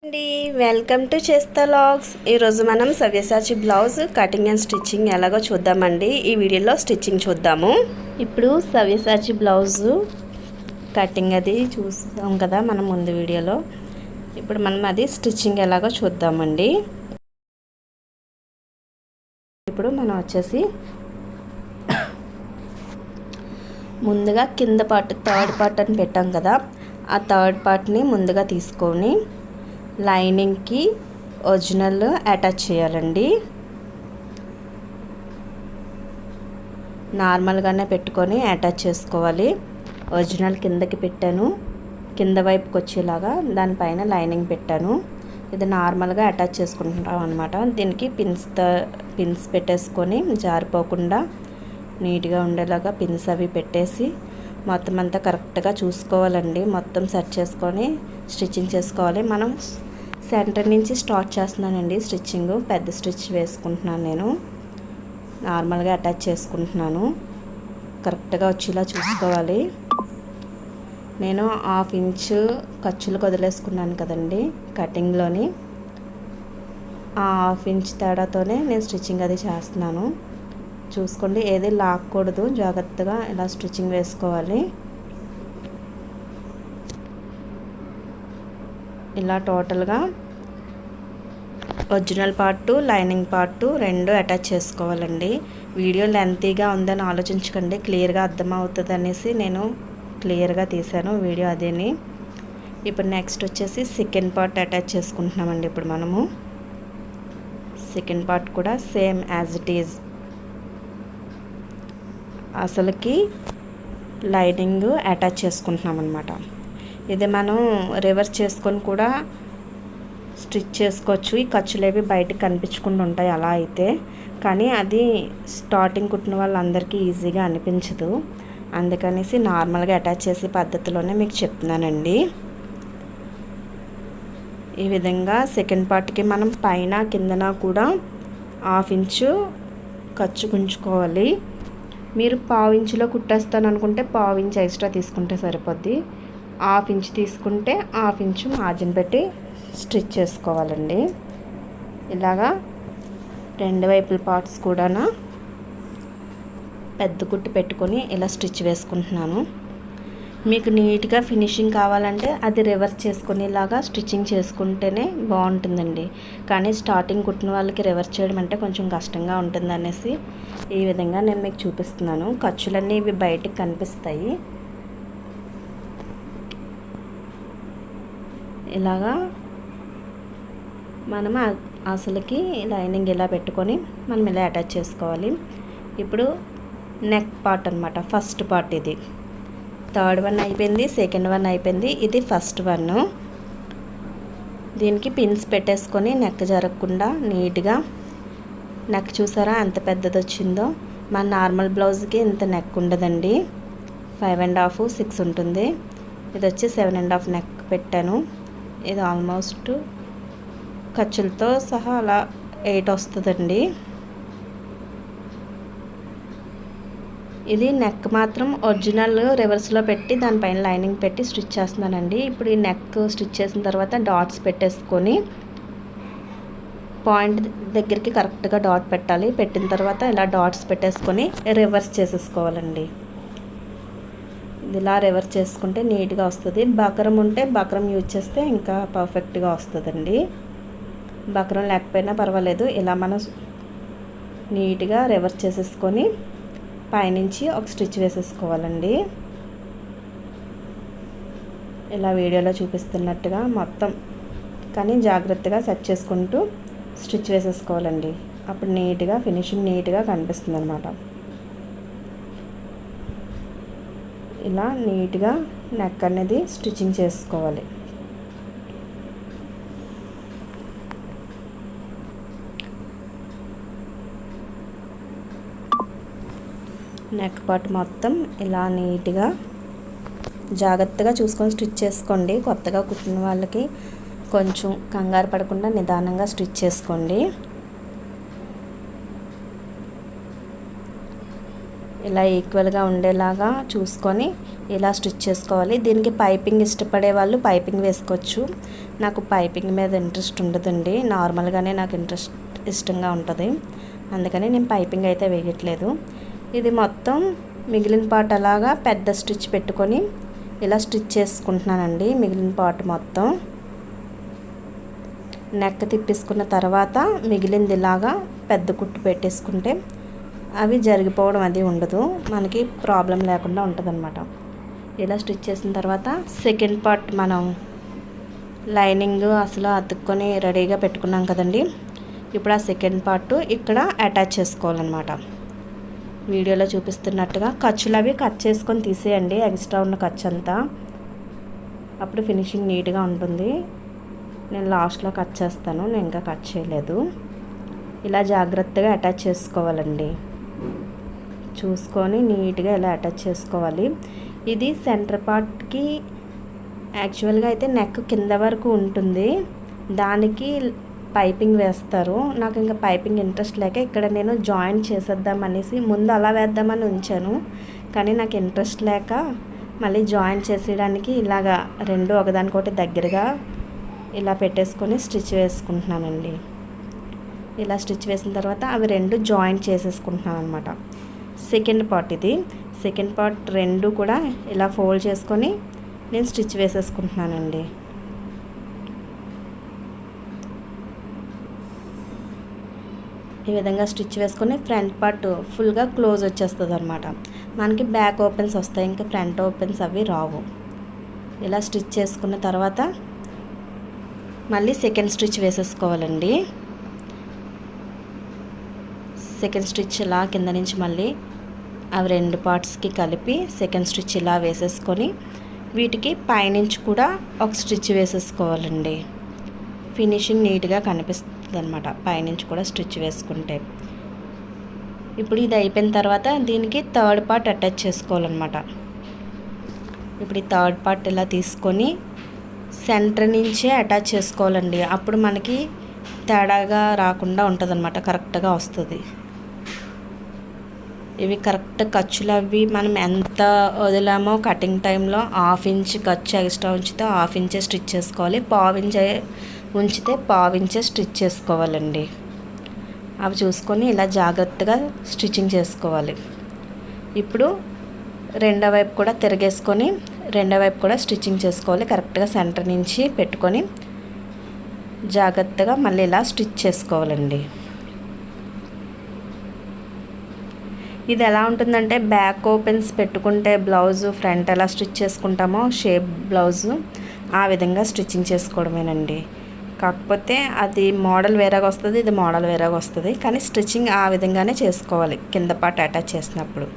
అండి welcome to చేస్తా logs. ఈరోజు మనం Savyasachi blouse cutting and stitching ఎలాగో చూద్దామండి. ఈ వీడియోలో స్టిచ్చింగ్ చూద్దాము. ఇప్పుడు సవ్యసాచి బ్లౌజు కటింగ్ అది చూస్తాం కదా మనం ముందు వీడియోలో. ఇప్పుడు మనం అది స్టిచ్చింగ్ ఎలాగో చూద్దామండి. ఇప్పుడు మనం వచ్చేసి ముందుగా కింద పార్ట్ థర్డ్ పార్ట్ అని పెట్టాం కదా, ఆ థర్డ్ పార్ట్ని ముందుగా తీసుకొని లైనింగ్కి ఒరిజినల్ అటాచ్ చేయాలండి. నార్మల్గానే పెట్టుకొని అటాచ్ చేసుకోవాలి. ఒరిజినల్ కిందకి పెట్టాను, కింద వైపుకి వచ్చేలాగా దానిపైన లైనింగ్ పెట్టాను. ఇది నార్మల్గా అటాచ్ చేసుకుంటాం అనమాట. దీనికి పిన్స్ పెట్టేసుకొని జారిపోకుండా నీట్గా ఉండేలాగా పిన్స్ అవి పెట్టేసి మొత్తం అంతా కరెక్ట్గా చూసుకోవాలండి. మొత్తం సెట్ చేసుకొని స్టిచ్చింగ్ చేసుకోవాలి. మనం సెంటర్ నుంచి స్టార్ట్ చేస్తున్నానండి స్టిచ్చింగ్. పెద్ద స్టిచ్ వేసుకుంటున్నాను, నేను నార్మల్గా అటాచ్ చేసుకుంటున్నాను. కరెక్ట్గా వచ్చేలా చూసుకోవాలి. నేను 1/2 ఇంచు ఖర్చులు వదిలేసుకున్నాను కదండి కటింగ్లోని. ఆ 1/2 ఇంచ్ తేడాతోనే నేను స్టిచ్చింగ్ అది చేస్తున్నాను. చూసుకోండి, ఏది లాక్కూడదు, జాగ్రత్తగా ఇలా స్టిచ్చింగ్ వేసుకోవాలి. ఇలా టోటల్గా ఒరిజినల్ పార్టు లైనింగ్ పార్టు రెండు అటాచ్ చేసుకోవాలండి. వీడియో లెంతీగా ఉందని ఆలోచించకండి, క్లియర్గా అర్థమవుతుంది అనేసి నేను క్లియర్గా తీసాను వీడియో అదేని. ఇప్పుడు నెక్స్ట్ వచ్చేసి సెకండ్ పార్ట్ అటాచ్ చేసుకుంటున్నామండి. ఇప్పుడు మనము సెకండ్ పార్ట్ కూడా సేమ్ యాజ్ ఇట్ ఈజ్ అసలుకి లైనింగ్ అటాచ్ చేసుకుంటున్నాం అన్నమాట. ఇది మనం రివర్స్ చేసుకొని కూడా స్టిచ్ చేసుకోవచ్చు. ఈ ఖర్చులేవి బయటకు కనిపించకుండా ఉంటాయి అలా అయితే. కానీ అది స్టార్టింగ్ కుట్టిన వాళ్ళందరికీ ఈజీగా అనిపించదు. అందుకనేసి నార్మల్గా అటాచ్ చేసే పద్ధతిలోనే మీకు చెప్తున్నానండి. ఈ విధంగా సెకండ్ పార్ట్కి మనం పైన కిందన కూడా 1/2 ఇంచు ఖర్చు గుంచుకోవాలి. మీరు 1/4 ఇంచులో కుట్టేస్తాను అనుకుంటే 1/4 ఇంచు ఎక్స్ట్రా తీసుకుంటే సరిపోద్ది. 1/2 ఇంచు తీసుకుంటే 1/2 ఇంచు మార్జిన్ పెట్టి స్టిచ్ చేసుకోవాలండి. ఇలాగా రెండు వైపుల పార్ట్స్ కూడా పెద్ద కుట్టు పెట్టుకొని ఇలా స్టిచ్ వేసుకుంటున్నాను. మీకు నీట్గా ఫినిషింగ్ కావాలంటే అది రివర్స్ చేసుకొని ఇలాగా స్టిచ్చింగ్ చేసుకుంటేనే బాగుంటుందండి. కానీ స్టార్టింగ్ కుట్టిన వాళ్ళకి రివర్స్ చేయడం అంటే కొంచెం కష్టంగా ఉంటుంది అనేసి ఈ విధంగా నేను మీకు చూపిస్తున్నాను. ఖర్చులన్నీ ఇవి బయటకు కనిపిస్తాయి. ఇలాగా మనం అసలుకి లైనింగ్ ఇలా పెట్టుకొని మనం ఇలా అటాచ్ చేసుకోవాలి. ఇప్పుడు నెక్ పార్ట్ అనమాట, ఫస్ట్ పార్ట్ ఇది. థర్డ్ వన్ అయిపోయింది, సెకండ్ వన్ అయిపోయింది, ఇది ఫస్ట్ వన్. దీనికి పిన్స్ పెట్టేసుకొని నెక్ జరగకుండా నీట్గా, నెక్ చూసారా ఎంత పెద్దది వచ్చిందో. మన నార్మల్ బ్లౌజ్కి ఇంత నెక్ ఉండదండి, 5.5 6 ఉంటుంది. ఇది వచ్చి 7.5 నెక్ పెట్టాను. ఇది ఆల్మోస్ట్ ఖర్చులతో సహా అలా 8 వస్తుందండి. ఇది నెక్ మాత్రం ఒరిజినల్ రివర్స్లో పెట్టి దానిపైన లైనింగ్ పెట్టి స్టిచ్ చేస్తున్నానండి. ఇప్పుడు ఈ నెక్ స్టిచ్ చేసిన తర్వాత డాట్స్ పెట్టేసుకొని పాయింట్ దగ్గరికి కరెక్ట్గా డాట్ పెట్టాలి. పెట్టిన తర్వాత ఇలా డాట్స్ పెట్టేసుకొని రివర్స్ చేసేసుకోవాలండి. ఇలా రివర్స్ చేసుకుంటే నీట్గా వస్తుంది. బక్రం ఉంటే బక్రం యూజ్ చేస్తే ఇంకా పర్ఫెక్ట్గా వస్తుందండి. బక్రం లేకపోయినా పర్వాలేదు. ఇలా మనం నీట్గా రివర్స్ చేసేసుకొని పైనుంచి ఒక స్టిచ్ వేసేసుకోవాలండి. ఇలా వీడియోలో చూపిస్తున్నట్టుగా మొత్తం, కానీ జాగ్రత్తగా సెట్ చేసుకుంటూ స్టిచ్ వేసేసుకోవాలండి. అప్పుడు నీట్గా ఫినిషింగ్ నీట్గా కనిపిస్తుంది అన్నమాట. ఇలా నీట్గా నెక్ అనేది స్టిచ్చింగ్ చేసుకోవాలి. నెక్ పార్ట్ మొత్తం ఇలా నీట్గా జాగ్రత్తగా చూసుకొని స్టిచ్ చేసుకోండి. కొత్తగా కుట్టిన వాళ్ళకి కొంచెం కంగారు పడకుండా నిదానంగా స్టిచ్ చేసుకోండి. ఇలా ఈక్వల్గా ఉండేలాగా చూసుకొని ఇలా స్టిచ్ చేసుకోవాలి. దీనికి పైపింగ్ ఇష్టపడే వాళ్ళు పైపింగ్ వేసుకోవచ్చు. నాకు పైపింగ్ మీద ఇంట్రెస్ట్ ఉండదండి, నార్మల్గానే నాకు ఇష్టంగా ఉంటుంది, అందుకని నేను పైపింగ్ అయితే వేయట్లేదు. ఇది మొత్తం మిగిలిన పార్ట్ అలాగా పెద్ద స్టిచ్ పెట్టుకొని ఇలా స్టిచ్ చేసుకుంటున్నానండి. మిగిలిన పార్ట్ మొత్తం నెక్ తిప్పేసుకున్న తర్వాత మిగిలింది ఇలాగా పెద్ద కుట్టు పెట్టేసుకుంటే అవి జరిగిపోవడం అది ఉండదు, మనకి ప్రాబ్లం లేకుండా ఉంటుంది అనమాట. ఇలా స్టిచ్ చేసిన తర్వాత సెకండ్ పార్ట్ మనం లైనింగ్ అసలు అతుక్కొని రెడీగా పెట్టుకున్నాం కదండి. ఇప్పుడు ఆ సెకండ్ పార్ట్ ఇక్కడ అటాచ్ చేసుకోవాలన్నమాట. వీడియోలో చూపిస్తున్నట్టుగా ఖర్చులు అవి కట్ చేసుకొని తీసేయండి, ఎక్స్ట్రా ఉన్న ఖర్చు అంతా, అప్పుడు ఫినిషింగ్ నీట్గా ఉంటుంది. నేను లాస్ట్లో కట్ చేస్తాను, నేను ఇంకా కట్ చేయలేదు. ఇలా జాగ్రత్తగా అటాచ్ చేసుకోవాలండి, చూసుకొని నీట్గా ఇలా అటాచ్ చేసుకోవాలి. ఇది సెంటర్ పార్ట్కి యాక్చువల్గా అయితే నెక్ కింద వరకు ఉంటుంది, దానికి పైపింగ్ వేస్తారు. నాకు ఇంకా పైపింగ్ ఇంట్రెస్ట్ లేక ఇక్కడ నేను జాయింట్ చేసేద్దామనేసి ముందు అలా వేద్దామని ఉంచాను, కానీ నాకు ఇంట్రెస్ట్ లేక మళ్ళీ జాయింట్ చేసేయడానికి ఇలాగా రెండు ఒకదానికొకటి దగ్గరగా ఇలా పెట్టేసుకొని స్టిచ్ వేసుకుంటున్నానండి. ఇలా స్టిచ్ వేసిన తర్వాత అవి రెండు జాయింట్ చేసేసుకుంటున్నాను అనమాట. సెకండ్ పార్ట్ ఇది, సెకండ్ పార్ట్ రెండు కూడా ఇలా ఫోల్డ్ చేసుకొని నేను స్టిచ్ వేసేసుకుంటున్నానండి. ఈ విధంగా స్టిచ్ వేసుకొని ఫ్రంట్ పార్ట్ ఫుల్గా క్లోజ్ వచ్చేస్తుంది అనమాట. మనకి బ్యాక్ ఓపెన్స్ వస్తాయి, ఇంకా ఫ్రంట్ ఓపెన్స్ అవి రావు. ఇలా స్టిచ్ చేసుకున్న తర్వాత మళ్ళీ సెకండ్ స్టిచ్ వేసేసుకోవాలండి. సెకండ్ స్టిచ్ ఇలా కింద నుంచి మళ్ళీ అవి రెండు పార్ట్స్కి కలిపి సెకండ్ స్టిచ్ ఇలా వేసేసుకొని వీటికి పైనుంచి కూడా ఒక స్టిచ్ వేసేసుకోవాలండి. ఫినిషింగ్ నీట్గా కనిపిస్తుంది అనమాట పైనుంచి కూడా స్టిచ్ వేసుకుంటే. ఇప్పుడు ఇది అయిపోయిన తర్వాత దీనికి థర్డ్ పార్ట్ అటాచ్ చేసుకోవాలన్నమాట. ఇప్పుడు ఈ థర్డ్ పార్ట్ ఇలా తీసుకొని సెంటర్ నుంచే అటాచ్ చేసుకోవాలండి, అప్పుడు మనకి తేడాగా రాకుండా ఉంటుంది అనమాట, కరెక్ట్గా వస్తుంది. ఇవి కరెక్ట్ ఖర్చులు అవి మనం ఎంత వదిలామో కటింగ్ టైంలో 1/2 ఇంచ్ ఖర్చు ఎక్స్ట్రా ఉంచితే 1/2 ఇంచే స్టిచ్ చేసుకోవాలి, 1/4 ఇంచ్ ఉంచితే 1/4 ఇంచే స్టిచ్ చేసుకోవాలండి. అవి చూసుకొని ఇలా జాగ్రత్తగా స్టిచ్చింగ్ చేసుకోవాలి. ఇప్పుడు రెండో వైపు కూడా తిరిగేసుకొని రెండో వైపు కూడా స్టిచ్చింగ్ చేసుకోవాలి. కరెక్ట్గా సెంటర్ నుంచి పెట్టుకొని జాగ్రత్తగా మళ్ళీ ఇలా స్టిచ్ చేసుకోవాలండి. ఇది ఎలా ఉంటుందంటే బ్యాక్ ఓపెన్స్ పెట్టుకుంటే బ్లౌజు ఫ్రంట్ ఎలా స్టిచ్ చేసుకుంటామో షేప్ బ్లౌజు ఆ విధంగా స్టిచ్చింగ్ చేసుకోవడమేనండి. కాకపోతే అది మోడల్ వేరేగా వస్తుంది, ఇది మోడల్ వేరేగా వస్తుంది, కానీ స్టిచ్చింగ్ ఆ విధంగానే చేసుకోవాలి కింద పార్ట్ అటాచ్ చేసినప్పుడు.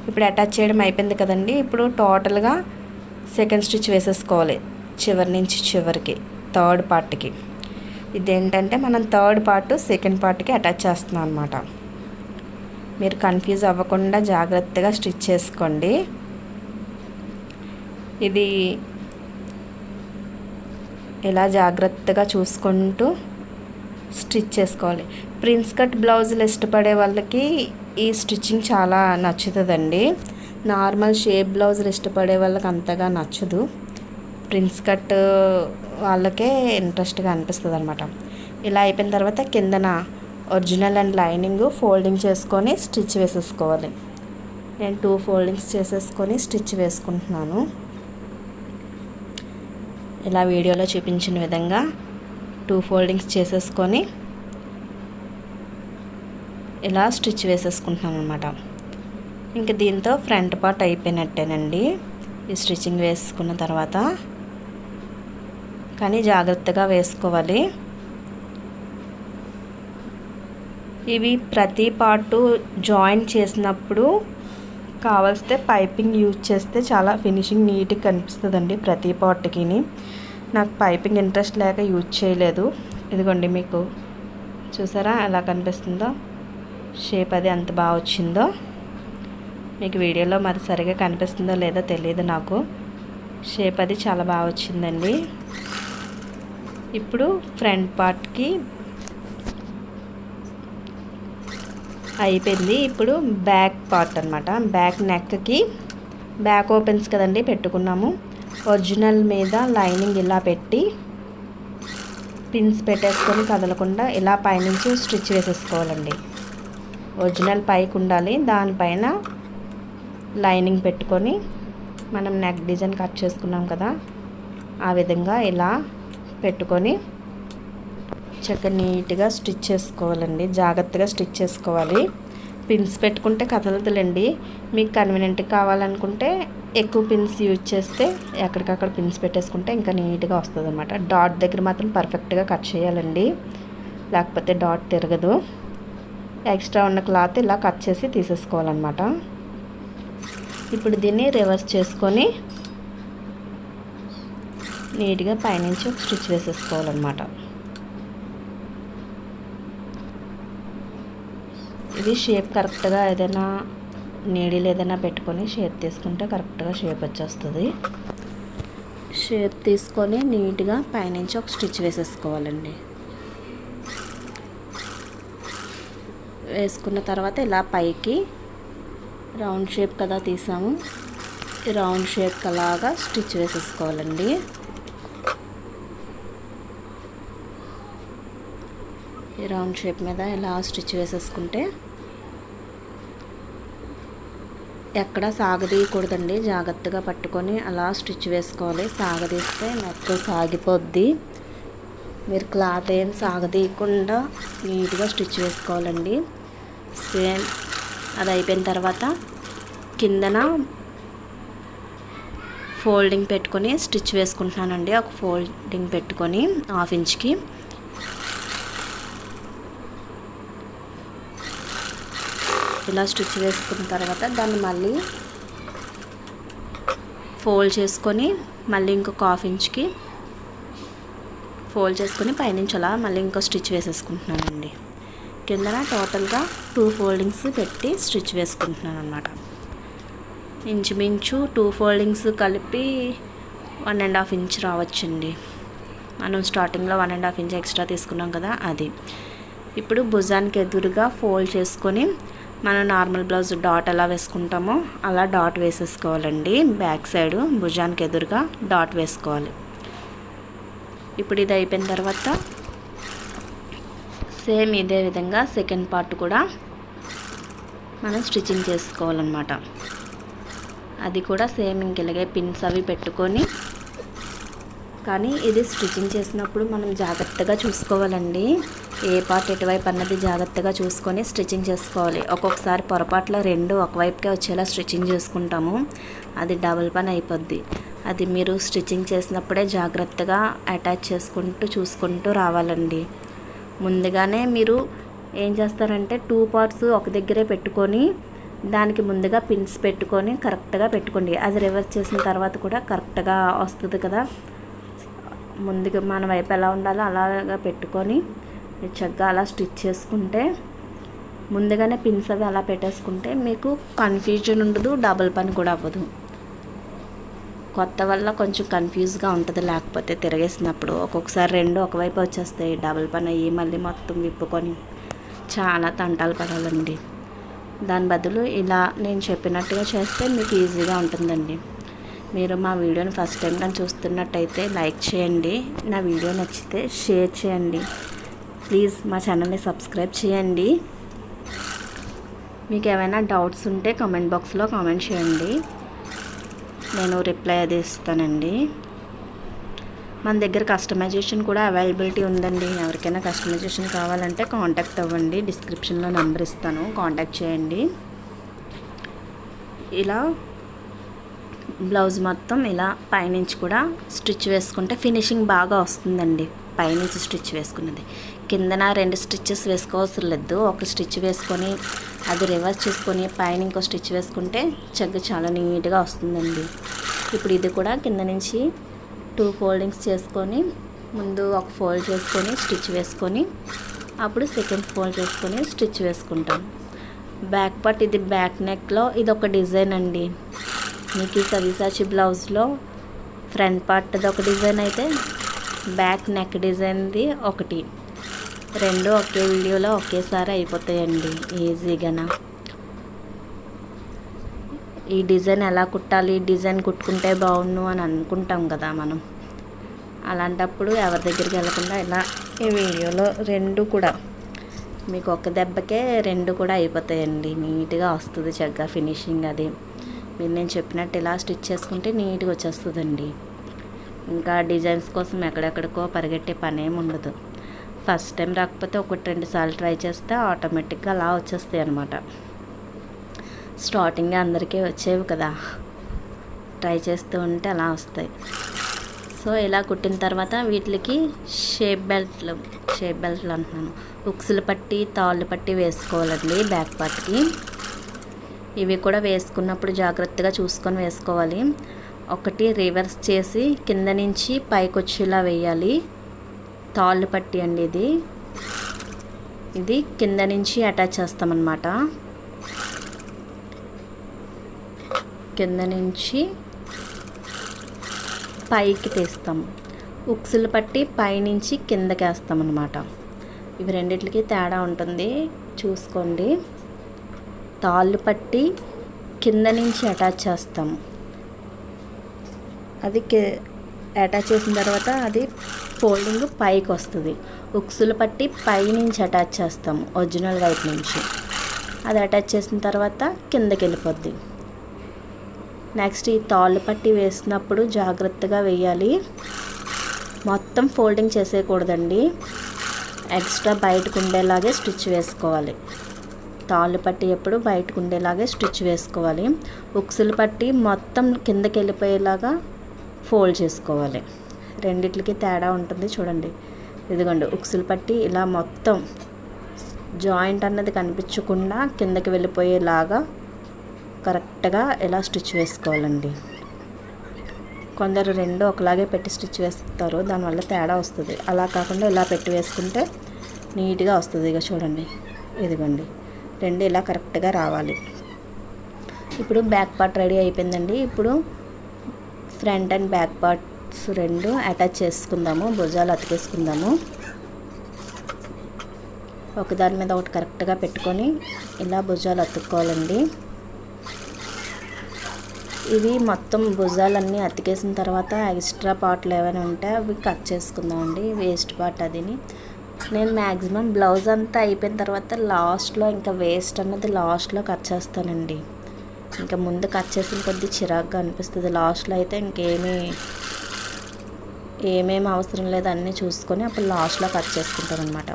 ఇప్పుడు అటాచ్ చేయడం అయిపోయింది కదండి. ఇప్పుడు టోటల్గా సెకండ్ స్టిచ్ వేసేసుకోవాలి చివరి నుంచి చివరికి థర్డ్ పార్ట్కి. ఇదేంటంటే మనం థర్డ్ పార్ట్ సెకండ్ పార్ట్కి అటాచ్ చేస్తున్నాం అనమాట. మీరు కన్ఫ్యూజ్ అవ్వకుండా జాగ్రత్తగా స్టిచ్ చేసుకోండి. ఇది ఇలా జాగ్రత్తగా చూసుకుంటూ స్టిచ్ చేసుకోవాలి. ప్రిన్స్ కట్ బ్లౌజులు ఇష్టపడే వాళ్ళకి ఈ స్టిచ్చింగ్ చాలా నచ్చుతుందండి. నార్మల్ షేప్ బ్లౌజులు ఇష్టపడే వాళ్ళకి అంతగా నచ్చదు, ప్రిన్స్ కట్ వాళ్ళకే ఇంట్రెస్ట్గా అనిపిస్తుంది అనమాట. ఇలా అయిపోయిన తర్వాత కిందన ఒరిజినల్ అండ్ లైనింగ్ ఫోల్డింగ్ చేసుకొని స్టిచ్ వేసేసుకోవాలి. నేను 2 ఫోల్డింగ్స్ చేసేసుకొని స్టిచ్ వేసుకుంటున్నాను. ఇలా వీడియోలో చూపించిన విధంగా 2 ఫోల్డింగ్స్ చేసేసుకొని ఇలా స్టిచ్ వేసేసుకుంటున్నాను అనమాట. ఇంక దీంతో ఫ్రంట్ పార్ట్ అయిపోయినట్టేనండి ఈ స్టిచ్చింగ్ వేసుకున్న తర్వాత. కానీ జాగ్రత్తగా వేసుకోవాలి. ఇవి ప్రతి పార్టు జాయింట్ చేసినప్పుడు కావలిస్తే పైపింగ్ యూజ్ చేస్తే చాలా ఫినిషింగ్ నీట్గా కనిపిస్తుందండి ప్రతి పార్ట్కి. నాకు పైపింగ్ ఇంట్రెస్ట్ లేక యూజ్ చేయలేదు. ఇదిగోండి మీకు చూసారా ఎలా కనిపిస్తుందో, షేప్ అది ఎంత బాగా వచ్చిందో. మీకు వీడియోలో మరి సరిగా కనిపిస్తుందో లేదో తెలియదు నాకు, షేప్ అది చాలా బాగా వచ్చిందండి. ఇప్పుడు ఫ్రంట్ పార్ట్కి అయిపోయింది. ఇప్పుడు బ్యాక్ పార్ట్ అనమాట. బ్యాక్ నెక్కి బ్యాక్ ఓపెన్స్ కదండి పెట్టుకున్నాము. ఒరిజినల్ మీద లైనింగ్ ఇలా పెట్టి పిన్స్ పెట్టేసుకొని కదలకుండా ఇలా పైనుంచి స్టిచ్ వేసేసుకోవాలండి. ఒరిజినల్ పైకి ఉండాలి, దానిపైన లైనింగ్ పెట్టుకొని మనం నెక్ డిజైన్ కట్ చేసుకున్నాం కదా, ఆ విధంగా ఇలా పెట్టుకొని చక్కగా నీట్గా స్టిచ్ చేసుకోవాలండి. జాగ్రత్తగా స్టిచ్ చేసుకోవాలి. పిన్స్ పెట్టుకుంటే కదలదులేండి. మీకు కన్వీనియంట్ కావాలనుకుంటే ఎక్కువ పిన్స్ యూజ్ చేస్తే ఎక్కడికక్కడ పిన్స్ పెట్టేసుకుంటే ఇంకా నీట్గా వస్తుంది అనమాట. డాట్ దగ్గర మాత్రం పర్ఫెక్ట్గా కట్ చేయాలండి, లేకపోతే డాట్ తిరగదు. ఎక్స్ట్రా ఉన్న క్లాత్ ఇలా కట్ చేసి తీసేసుకోవాలన్నమాట. ఇప్పుడు దీన్ని రివర్స్ చేసుకొని నీట్గా పైనుంచి ఒక స్టిచ్ వేసేసుకోవాలన్నమాట. ఇది షేప్ కరెక్ట్గా ఏదైనా నీడిల్ ఏదైనా పెట్టుకొని షేప్ తీసుకుంటే కరెక్ట్గా షేప్ వచ్చేస్తుంది. షేప్ తీసుకొని నీట్గా పైనుంచి ఒక స్టిచ్ వేసేసుకోవాలండి. వేసుకున్న తర్వాత ఇలా పైకి రౌండ్ షేప్ కదా తీసాము, ఈ రౌండ్ షేప్ అలాగా స్టిచ్ వేసేసుకోవాలండి. ఈ రౌండ్ షేప్ మీద ఇలా స్టిచ్ వేసేసుకుంటే ఎక్కడ సాగదీయకూడదండి. జాగ్రత్తగా పట్టుకొని అలా స్టిచ్ వేసుకోవాలి. సాగదీస్తే నెక్ సాగిపోద్ది. మీరు క్లాత్ ఏం సాగదీయకుండా నీట్గా స్టిచ్ వేసుకోవాలండి. సేమ్ అది అయిపోయిన తర్వాత కిందన ఫోల్డింగ్ పెట్టుకొని స్టిచ్ వేసుకుంటున్నానండి. ఒక ఫోల్డింగ్ పెట్టుకొని 1/2 ఇంచ్కి ఇలా స్టిచ్ వేసుకున్న తర్వాత దాన్ని మళ్ళీ ఫోల్డ్ చేసుకొని మళ్ళీ ఇంకొక 1/2 ఇంచ్కి ఫోల్డ్ చేసుకొని పైనుంచి అలా మళ్ళీ ఇంకో స్టిచ్ వేసేసుకుంటున్నానండి. కిందన టోటల్గా 2 ఫోల్డింగ్స్ పెట్టి స్టిచ్ వేసుకుంటున్నాను అనమాట. ఇంచుమించు 2 ఫోల్డింగ్స్ కలిపి 1.5 ఇంచ్ రావచ్చండి. మనం స్టార్టింగ్లో 1.5 ఇంచ్ ఎక్స్ట్రా తీసుకున్నాం కదా అది. ఇప్పుడు భుజానికి ఎదురుగా ఫోల్డ్ చేసుకొని మనం నార్మల్ బ్లౌజ్ డాట్ ఎలా వేసుకుంటామో అలా డాట్ వేసేసుకోవాలండి. బ్యాక్ సైడ్ భుజానికి ఎదురుగా డాట్ వేసుకోవాలి. ఇప్పుడు ఇది అయిపోయిన తర్వాత సేమ్ ఇదే విధంగా సెకండ్ పార్ట్ కూడా మనం స్టిచ్చింగ్ చేసుకోవాలన్నమాట. అది కూడా సేమ్ ఇంకెలాగే పిన్స్ అవి పెట్టుకొని, కానీ ఇది స్టిచ్చింగ్ చేసినప్పుడు మనం జాగ్రత్తగా చూసుకోవాలండి. ఏ పార్ట్ ఎటువైపు అన్నది జాగ్రత్తగా చూసుకొని స్టిచ్చింగ్ చేసుకోవాలి. ఒక్కొక్కసారి పొరపాట్ల 2 ఒకవైపుకే వచ్చేలా స్టిచ్చింగ్ చేసుకుంటాము, అది డబుల్ పని అయిపోద్ది. అది మీరు స్టిచ్చింగ్ చేసినప్పుడే జాగ్రత్తగా అటాచ్ చేసుకుంటూ చూసుకుంటూ రావాలండి. ముందుగానే మీరు ఏం చేస్తారంటే 2 పార్ట్స్ ఒక దగ్గరే పెట్టుకొని దానికి ముందుగా పిన్స్ పెట్టుకొని కరెక్ట్గా పెట్టుకోండి. అది రివర్స్ చేసిన తర్వాత కూడా కరెక్ట్గా వస్తుంది కదా. ముందుగా మన వైపు ఎలా ఉండాలో అలాగా పెట్టుకొని చక్కగా అలా స్టిచ్ చేసుకుంటే, ముందుగానే పిన్స్ అవి అలా పెట్టేసుకుంటే మీకు కన్ఫ్యూజన్ ఉండదు, డబుల్ పని కూడా అవ్వదు. కొత్త వల్ల కొంచెం కన్ఫ్యూజ్గా ఉంటుంది, లేకపోతే తిరగేసినప్పుడు ఒక్కొక్కసారి 2 ఒకవైపు వచ్చేస్తాయి. డబుల్ పని అయ్యి మళ్ళీ మొత్తం విప్పుకొని చాలా తంటాలు పడాలండి. దాని బదులు ఇలా నేను చెప్పినట్టుగా చేస్తే మీకు ఈజీగా ఉంటుందండి. మీరు మా వీడియోని ఫస్ట్ టైం కానీ చూస్తున్నట్టయితే లైక్ చేయండి. నా వీడియో నచ్చితే షేర్ చేయండి. ప్లీజ్ మా ఛానల్ని సబ్స్క్రైబ్ చేయండి. మీకు ఏమైనా డౌట్స్ ఉంటే కామెంట్ బాక్స్లో కామెంట్ చేయండి, నేను రిప్లై అది ఇస్తానండి. మన దగ్గర కస్టమైజేషన్ కూడా అవైలబిలిటీ ఉందండి. ఎవరికైనా కస్టమైజేషన్ కావాలంటే కాంటాక్ట్ అవ్వండి. డిస్క్రిప్షన్లో నెంబర్ ఇస్తాను, కాంటాక్ట్ చేయండి. ఇలా బ్లౌజ్ మొత్తం ఇలా పైనుంచి కూడా స్టిచ్ వేసుకుంటే ఫినిషింగ్ బాగా వస్తుందండి. పైనుంచి స్టిచ్ వేసుకున్నది కిందన 2 స్టిచ్చెస్ వేసుకోవాల్సిన లేదు. ఒక స్టిచ్ వేసుకొని అది రివర్స్ చేసుకొని పైన ఇంకో స్టిచ్ వేసుకుంటే చాలా నీట్గా వస్తుందండి. ఇప్పుడు ఇది కూడా కింద నుంచి 2 ఫోల్డింగ్స్ చేసుకొని ముందు ఒక ఫోల్డ్ చేసుకొని స్టిచ్ వేసుకొని అప్పుడు సెకండ్ ఫోల్డ్ చేసుకొని స్టిచ్ వేసుకుంటాం. బ్యాక్ పార్ట్ ఇది బ్యాక్ నెక్లో ఇది ఒక డిజైన్ అండి. మీకు ఈ సవ్యసాచి బ్లౌజ్లో ఫ్రంట్ పార్ట్ది ఒక డిజైన్ అయితే బ్యాక్ నెక్ డిజైన్ది ఒకటి. రెండు ఒకే వీడియోలో ఒకేసారి అయిపోతాయండి ఈజీగానా. ఈ డిజైన్ ఎలా కుట్టాలి, డిజైన్ కుట్టుకుంటే బాగుండు అని అనుకుంటాం కదా మనం. అలాంటప్పుడు ఎవరి దగ్గరికి వెళ్ళకుండా ఇలా ఈ వీడియోలో రెండు కూడా మీకు ఒక దెబ్బకే రెండు కూడా అయిపోతాయండి. నీట్గా వస్తుంది చక్కగా ఫినిషింగ్. అది మీరు నేను చెప్పినట్టు ఇలా స్టిచ్ చేసుకుంటే నీట్గా వచ్చేస్తుందండి. ఇంకా డిజైన్స్ కోసం ఎక్కడెక్కడికో పరిగెట్టే పని ఏమి ఉండదు. ఫస్ట్ టైం రాకపోతే 1-2 సార్లు ట్రై చేస్తే ఆటోమేటిక్గా అలా వచ్చేస్తాయి అన్నమాట. స్టార్టింగ్ అందరికీ వచ్చేవి కదా, ట్రై చేస్తూ ఉంటే అలా వస్తాయి. సో ఇలా కుట్టిన తర్వాత వీటికి షేప్ బెల్ట్లు అంటున్నాను, ఉక్సులు పట్టి తాళ్ళు పట్టి వేసుకోవాలండి బ్యాక్ పార్ట్కి. ఇవి కూడా వేసుకున్నప్పుడు జాగ్రత్తగా చూసుకొని వేసుకోవాలి. ఒకటి రివర్స్ చేసి కింద నుంచి పైకి వచ్చేలా వేయాలి. తాళ్ళు పట్టి అండి ఇది కింద నుంచి అటాచ్ చేస్తామన్నమాట. కింద నుంచి పైకి తీస్తాం. ఉక్సులు పట్టి పైనుంచి కిందకి వేస్తామన్నమాట. ఇవి రెండిట్లకి తేడా ఉంటుంది, చూసుకోండి. తాళ్ళు పట్టి కింద నుంచి అటాచ్ చేస్తాము. అది అటాచ్ చేసిన తర్వాత అది ఫోల్డింగ్ పైకి వస్తుంది. ఉక్సులు పట్టి పైనుంచి అటాచ్ చేస్తాము ఒరిజినల్ వైపు నుంచి. అది అటాచ్ చేసిన తర్వాత కిందకి వెళ్ళిపోద్ది. నెక్స్ట్ ఈ తాళ్ళు పట్టి వేసినప్పుడు జాగ్రత్తగా వేయాలి. మొత్తం ఫోల్డింగ్ చేసేయకూడదండి, ఎక్స్ట్రా బయటకు ఉండేలాగే స్టిచ్ వేసుకోవాలి. తాళ్ళు పట్టి ఎప్పుడు బయటకు ఉండేలాగే స్టిచ్ వేసుకోవాలి. ఉక్సులు పట్టి మొత్తం కిందకి వెళ్ళిపోయేలాగా ఫోల్డ్ చేసుకోవాలి. రెండిట్లకి తేడా ఉంటుంది చూడండి. ఇదిగోండి, ఉక్సులు పట్టి ఇలా మొత్తం జాయింట్ అన్నది కనిపించకుండా కిందకి వెళ్ళిపోయేలాగా కరెక్ట్గా ఇలా స్టిచ్ వేసుకోవాలండి. కొందరు రెండు ఒకలాగే పెట్టి స్టిచ్ వేస్తారు, దానివల్ల తేడా వస్తుంది. అలా కాకుండా ఇలా పెట్టి వేసుకుంటే నీట్గా వస్తుంది. ఇక చూడండి, ఇదిగోండి, రెండు ఇలా కరెక్ట్గా రావాలి. ఇప్పుడు బ్యాక్ పార్ట్ రెడీ అయిపోయిందండి. ఇప్పుడు ఫ్రంట్ అండ్ బ్యాక్ పార్ట్స్ రెండు అటాచ్ చేసుకుందాము, భుజాలు అతికేసుకుందాము. ఒకదాని మీద ఒకటి కరెక్ట్గా పెట్టుకొని ఇలా భుజాలు అతుక్కోవాలండి. ఇవి మొత్తం భుజాలన్నీ అతికేసిన తర్వాత ఎక్స్ట్రా పార్ట్లు ఏమైనా ఉంటే అవి కట్ చేసుకుందామండి, వేస్ట్ పార్ట్ అదిని. నేను మ్యాక్సిమం బ్లౌజ్ అంతా అయిపోయిన తర్వాత లాస్ట్లో ఇంకా వేస్ట్ అన్నది లాస్ట్లో కట్ చేస్తానండి. ఇంకా ముందు కట్ చేసిన కొద్దీ చిరాకుగా అనిపిస్తుంది. లాస్ట్లో అయితే ఏమేమి అవసరం లేదు అన్నీ చూసుకొని అప్పుడు లాస్ట్లో కట్ చేసుకుంటాను అనమాట.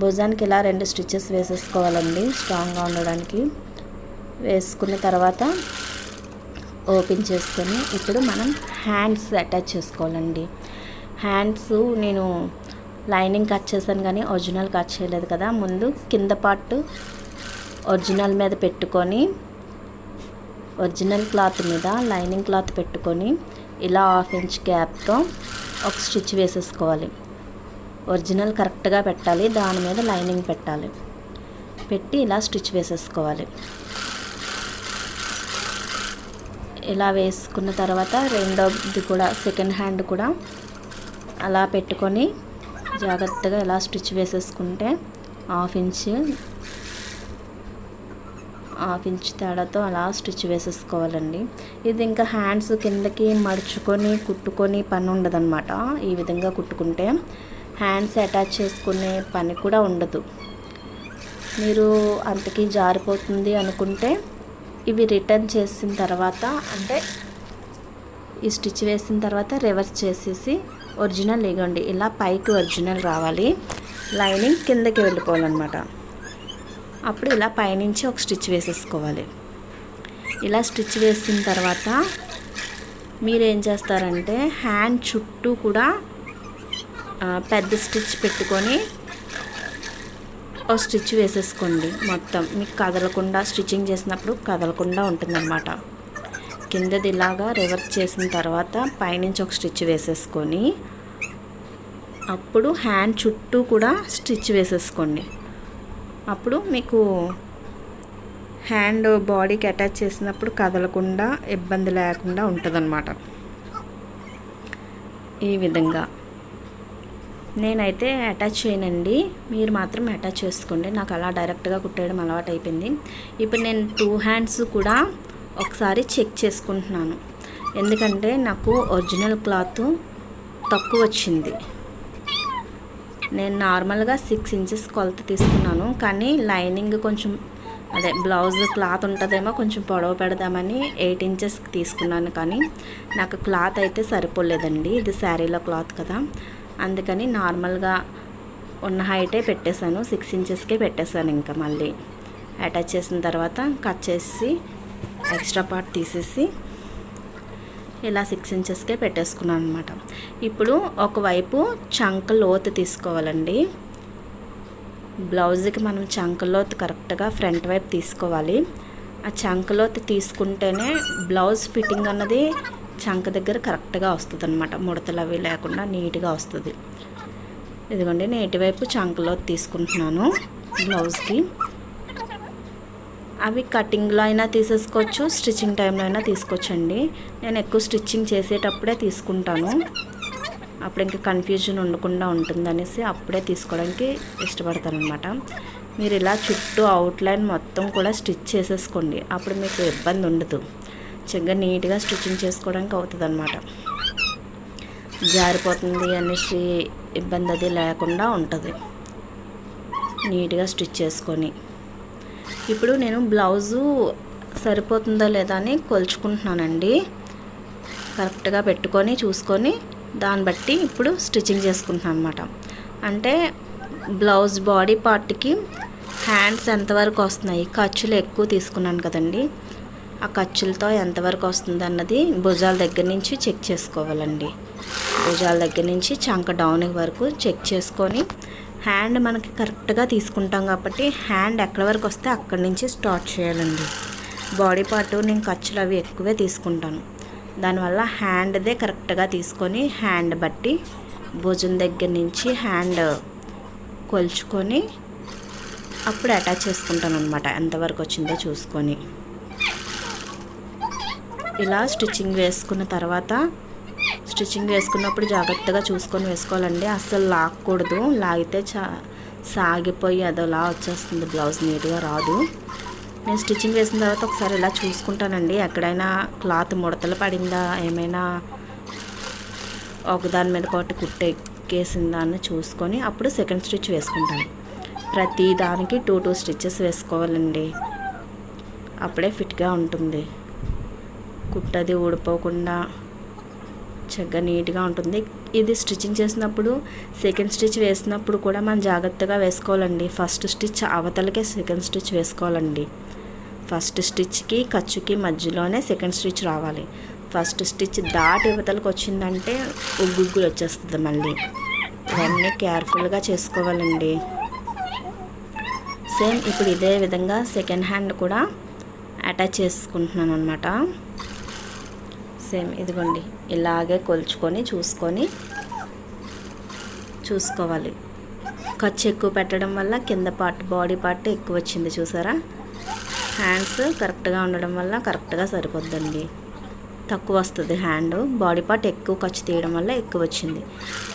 భుజానికి ఇలా 2 స్టిచెస్ వేసేసుకోవాలండి స్ట్రాంగ్గా ఉండడానికి. వేసుకున్న తర్వాత ఓపెన్ చేసుకొని ఇప్పుడు మనం హ్యాండ్స్ అటాచ్ చేసుకోవాలండి. హ్యాండ్స్ నేను లైనింగ్ కట్ చేశాను కానీ ఒరిజినల్ కట్ చేయలేదు కదా. ముందు కింద పార్ట్ ఒరిజినల్ మీద పెట్టుకొని, ఒరిజినల్ క్లాత్ మీద లైనింగ్ క్లాత్ పెట్టుకొని ఇలా 1/2 ఇంచ్ గ్యాప్తో ఒక స్టిచ్ వేసేసుకోవాలి. ఒరిజినల్ కరెక్ట్గా పెట్టాలి, దాని మీద లైనింగ్ పెట్టాలి. పెట్టి ఇలా స్టిచ్ వేసేసుకోవాలి. ఇలా వేసుకున్న తర్వాత రెండోది కూడా సెకండ్ హ్యాండ్ కూడా అలా పెట్టుకొని జాగ్రత్తగా ఇలా స్టిచ్ వేసేసుకుంటే 1/2 ఇంచ్ తేడాతో అలా స్టిచ్ వేసేసుకోవాలండి. ఇది ఇంకా హ్యాండ్స్ కిందకి మడుచుకొని కుట్టుకొని పని ఉండదన్నమాట. ఈ విధంగా కుట్టుకుంటే హ్యాండ్స్ అటాచ్ చేసుకునే పని కూడా ఉండదు. మీరు అంతకీ జారిపోతుంది అనుకుంటే ఇవి రిటర్న్ చేసిన తర్వాత, అంటే ఈ స్టిచ్ వేసిన తర్వాత రివర్స్ చేసేసి ఒరిజినల్ ఇగోండి ఇలా పైకి ఒరిజినల్ రావాలి, లైనింగ్ కిందకి వెళ్ళిపోవాలన్నమాట. అప్పుడు ఇలా పైనుంచి ఒక స్టిచ్ వేసేసుకోవాలి. ఇలా స్టిచ్ వేసిన తర్వాత మీరు ఏం చేస్తారంటే హ్యాండ్ చుట్టూ కూడా పెద్ద స్టిచ్ పెట్టుకొని ఒక స్టిచ్ వేసేసుకోండి. మొత్తం మీకు కదలకుండా, స్టిచ్చింగ్ చేసినప్పుడు కదలకుండా ఉంటుందన్నమాట. కిందది ఇలాగా రివర్స్ చేసిన తర్వాత పైనుంచి ఒక స్టిచ్ వేసేసుకొని అప్పుడు హ్యాండ్ చుట్టూ కూడా స్టిచ్ వేసేసుకోండి. అప్పుడు మీకు హ్యాండ్ బాడీకి అటాచ్ చేసినప్పుడు కదలకుండా ఇబ్బంది లేకుండా ఉంటుందన్నమాట. ఈ విధంగా నేనైతే అటాచ్ చేయనండి, మీరు మాత్రం అటాచ్ చేసుకోండి. నాకు అలా డైరెక్ట్గా కుట్టేయడం అలవాటు అయిపోయింది. ఇప్పుడు నేను 2 హ్యాండ్స్ కూడా ఒకసారి చెక్ చేసుకుంటున్నాను, ఎందుకంటే నాకు ఒరిజినల్ క్లాత్ తక్కువ వచ్చింది. నేను నార్మల్గా 6 ఇంచెస్ కొలత తీసుకున్నాను, కానీ లైనింగ్ కొంచెం అదే బ్లౌజ్ క్లాత్ ఉంటుందేమో కొంచెం పొడవు పెడదామని 8 ఇంచెస్ తీసుకున్నాను, కానీ నాకు క్లాత్ అయితే సరిపోలేదండి. ఇది శారీలో క్లాత్ కదా, అందుకని నార్మల్గా ఉన్న హైటే పెట్టేశాను, 6 ఇంచెస్కే పెట్టేశాను. ఇంకా మళ్ళీ అటాచ్ చేసిన తర్వాత కట్ చేసి ఎక్స్ట్రా పార్ట్ తీసేసి ఇలా 6 ఇంచెస్కే పెట్టేసుకున్నాను అనమాట. ఇప్పుడు ఒకవైపు చంక లోతు తీసుకోవాలండి. బ్లౌజ్కి మనం చంక లోతు కరెక్ట్గా ఫ్రంట్ వైపు తీసుకోవాలి. ఆ చంక లోతు తీసుకుంటేనే బ్లౌజ్ ఫిట్టింగ్ అన్నది చంక దగ్గర కరెక్ట్గా వస్తుంది అనమాట, ముడతలు అవి లేకుండా నీట్గా వస్తుంది. ఇదిగోండి, నేను ఇటువైపు చంక లోతు తీసుకుంటున్నాను బ్లౌజ్కి. అవి కటింగ్లో అయినా తీసేసుకోవచ్చు, స్టిచ్చింగ్ టైంలో అయినా తీసుకోవచ్చండి. నేను ఎక్కువ స్టిచ్చింగ్ చేసేటప్పుడే తీసుకుంటాను, అప్పుడు ఇంకా కన్ఫ్యూజన్ ఉండకుండా ఉంటుందనేసి అప్పుడే తీసుకోవడానికి ఇష్టపడతాను అనమాట. మీరు ఇలా చుట్టూ అవుట్లైన్ మొత్తం కూడా స్టిచ్ చేసేసుకోండి, అప్పుడు మీకు ఇబ్బంది ఉండదు, చక్కగా నీట్గా స్టిచ్చింగ్ చేసుకోవడానికి అవుతుంది అనమాట. జారిపోతుంది అనేసి ఇబ్బంది అది లేకుండా ఉంటుంది నీట్గా స్టిచ్ చేసుకొని. ఇప్పుడు నేను బ్లౌజు సరిపోతుందో లేదా అని కొలుచుకుంటున్నానండి. కరెక్ట్గా పెట్టుకొని చూసుకొని దాన్ని బట్టి ఇప్పుడు స్టిచ్చింగ్ చేసుకుంటున్నాను అనమాట. అంటే బ్లౌజ్ బాడీ పార్ట్కి హ్యాండ్స్ ఎంతవరకు వస్తున్నాయి, ఖర్చులు ఎక్కువ తీసుకున్నాను కదండి, ఆ ఖర్చులతో ఎంతవరకు వస్తుంది అన్నది భుజాల దగ్గర నుంచి చెక్ చేసుకోవాలండి. భుజాల దగ్గర నుంచి చంక డౌన్ వరకు చెక్ చేసుకొని హ్యాండ్ మనకి కరెక్ట్గా తీసుకుంటాం కాబట్టి హ్యాండ్ ఎక్కడి వరకు వస్తే అక్కడి నుంచి స్టార్ట్ చేయాలండి. బాడీ పార్ట్ నేను ఖర్చులు అవి ఎక్కువే తీసుకుంటాను, దానివల్ల హ్యాండ్దే కరెక్ట్గా తీసుకొని హ్యాండ్ బట్టి భుజం దగ్గర నుంచి హ్యాండ్ కొలుచుకొని అప్పుడు అటాచ్ చేసుకుంటాను అనమాట, ఎంతవరకు వచ్చిందో చూసుకొని. ఇలా స్టిచ్చింగ్ వేసుకున్న తర్వాత స్టిచ్చింగ్ వేసుకున్నప్పుడు జాగ్రత్తగా చూసుకొని వేసుకోవాలండి, అస్సలు లాక్కూడదు, లాగితే సాగిపోయి అదోలా వచ్చేస్తుంది, బ్లౌజ్ నీట్గా రాదు. నేను స్టిచ్చింగ్ వేసిన తర్వాత ఒకసారి ఇలా చూసుకుంటానండి, ఎక్కడైనా క్లాత్ ముడతలు పడిందా, ఏమైనా ఒకదాని మీద ఒకటి కుట్టు ఎక్కేసిందా అని చూసుకొని అప్పుడు సెకండ్ స్టిచ్ వేసుకుంటాను. ప్రతి దానికి 2 స్టిచ్చెస్ వేసుకోవాలండి, అప్పుడే ఫిట్గా ఉంటుంది, కుట్టది ఊడిపోకుండా చక్కగా నీట్గా ఉంటుంది. ఇది స్టిచ్చింగ్ చేసినప్పుడు సెకండ్ స్టిచ్ వేసినప్పుడు కూడా మనం జాగ్రత్తగా వేసుకోవాలండి. ఫస్ట్ స్టిచ్ అవతలకే సెకండ్ స్టిచ్ వేసుకోవాలండి. ఫస్ట్ స్టిచ్కి ఖర్చుకి మధ్యలోనే సెకండ్ స్టిచ్ రావాలి. ఫస్ట్ స్టిచ్ దాటి అవతలకు వచ్చిందంటే ఉగ్గులు వచ్చేస్తుంది మళ్ళీ. ఇవన్నీ కేర్ఫుల్గా చేసుకోవాలండి. సేమ్ ఇప్పుడు ఇదే విధంగా సెకండ్ హ్యాండ్ కూడా అటాచ్ చేసుకుంటున్నాను అనమాట. సేమ్ ఇదిగోండి, ఇలాగే కొలుచుకొని చూసుకోవాలి. ఖర్చు ఎక్కువ పెట్టడం వల్ల కింద పార్ట్ బాడీ పార్ట్ ఎక్కువ వచ్చింది చూసారా. హ్యాండ్స్ కరెక్ట్గా ఉండడం వల్ల కరెక్ట్గా సరిపోద్దండి, తక్కువ వస్తుంది హ్యాండ్. బాడీ పార్ట్ ఎక్కువ ఖర్చు తీయడం వల్ల ఎక్కువ వచ్చింది.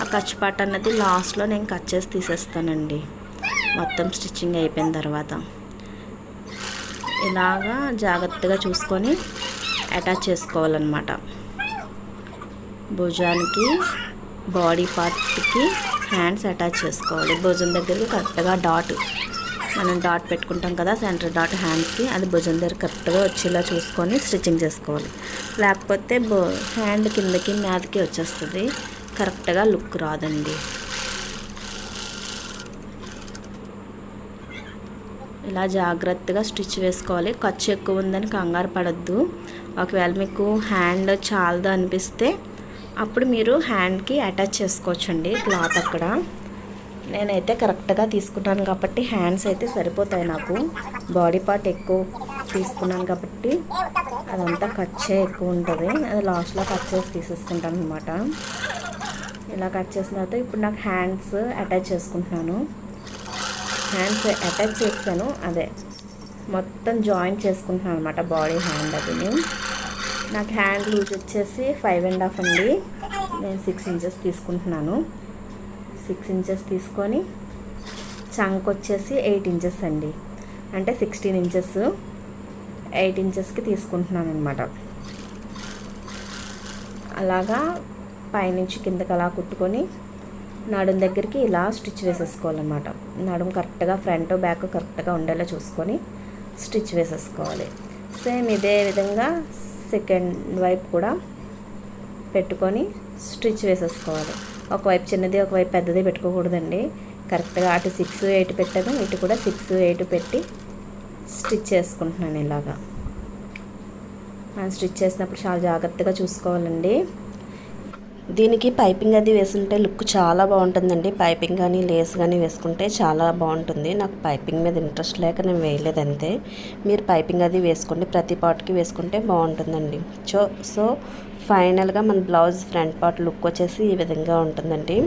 ఆ ఖర్చు పార్ట్ అన్నది లాస్ట్లో నేను కట్ చేసి తీసేస్తానండి, మొత్తం స్టిచ్చింగ్ అయిపోయిన తర్వాత. ఇలాగా జాగ్రత్తగా చూసుకొని అటాచ్ చేసుకోవాలన్నమాట. భుజానికి బాడీ పార్ట్కి హ్యాండ్స్ అటాచ్ చేసుకోవాలి. భుజం దగ్గరికి కరెక్ట్గా మనం డాట్ పెట్టుకుంటాం కదా, సెంటర్ డాట్ హ్యాండ్స్కి, అది భుజం దగ్గర కరెక్ట్గా వచ్చేలా చూసుకొని స్టిచ్చింగ్ చేసుకోవాలి. లేకపోతే హ్యాండ్ కిందకి మీదకి వచ్చేస్తుంది, కరెక్ట్గా లుక్ రాదండి. ఇలా జాగ్రత్తగా స్టిచ్ వేసుకోవాలి. ఖర్చు ఎక్కువ ఉందని కంగారు పడద్దు. ఒకవేళ మీకు హ్యాండ్ చాలదు అనిపిస్తే అప్పుడు మీరు హ్యాండ్కి అటాచ్ చేసుకోవచ్చండి క్లాత్ అక్కడ. నేనైతే కరెక్ట్గా తీసుకున్నాను కాబట్టి హ్యాండ్స్ అయితే సరిపోతాయి నాకు. బాడీ పార్ట్ ఎక్కువ తీసుకున్నాను కాబట్టి అదంతా ఖర్చే ఎక్కువ ఉంటుంది, అది లాస్ట్లో కట్ చేసి తీసేసుకుంటాను అనమాట. ఇలా కట్ చేసిన తర్వాత ఇప్పుడు నాకు హ్యాండ్స్ అటాచ్ చేసుకుంటున్నాను. హ్యాండ్స్ అటాచ్ చేస్తాను, అదే మొత్తం జాయింట్ చేసుకుంటున్నాను అనమాట బాడీ హ్యాండ్. అది నాకు హ్యాండ్ లూజ్ వచ్చేసి 5.5 అండి, నేను 6 ఇంచెస్ తీసుకుంటున్నాను. 6 ఇంచెస్ తీసుకొని చంక్ వచ్చేసి 8 ఇంచెస్ అండి, అంటే 16 ఇంచెస్ 8 ఇంచెస్కి తీసుకుంటున్నాను అనమాట. అలాగా పైనుంచి కిందకి అలా కుట్టుకొని నడుం దగ్గరికి ఇలా స్టిచ్ వేసేసుకోవాలన్నమాట. నడుం కరెక్ట్గా ఫ్రంట్ బ్యాక్ కరెక్ట్గా ఉండేలా చూసుకొని స్టిచ్ వేసేసుకోవాలి. సేమ్ ఇదే విధంగా సెకండ్ వైపు కూడా పెట్టుకొని స్టిచ్ వేసేసుకోవాలి. ఒకవైపు చిన్నది ఒకవైపు పెద్దది పెట్టుకోకూడదండి. కరెక్ట్గా అటు 6 8 పెట్టాను, ఇటు కూడా 6 8 పెట్టి స్టిచ్ చేసుకుంటున్నాను. ఇలాగా మనం స్టిచ్ చేసినప్పుడు చాలా జాగ్రత్తగా చూసుకోవాలండి. దీనికి పైపింగ్ అది వేసుకుంటే లుక్ చాలా బాగుంటుందండి. పైపింగ్ కానీ లేస్ కానీ వేసుకుంటే చాలా బాగుంటుంది. నాకు పైపింగ్ మీద ఇంట్రెస్ట్ లేక నేను వేయలేదు అంతే. మీరు పైపింగ్ అది వేసుకోండి, ప్రతి పార్ట్కి వేసుకుంటే బాగుంటుందండి. సో ఫైనల్గా మన బ్లౌజ్ ఫ్రంట్ పార్ట్ లుక్ వచ్చేసి ఈ విధంగా ఉంటుందండి.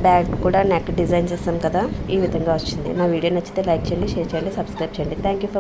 బ్యాక్ కూడా నెక్ డిజైన్ చేస్తాం కదా, ఈ విధంగా వచ్చింది. నా వీడియో నచ్చితే లైక్ చేయండి, షేర్ చేయండి, సబ్స్క్రైబ్ చేయండి. Thank you for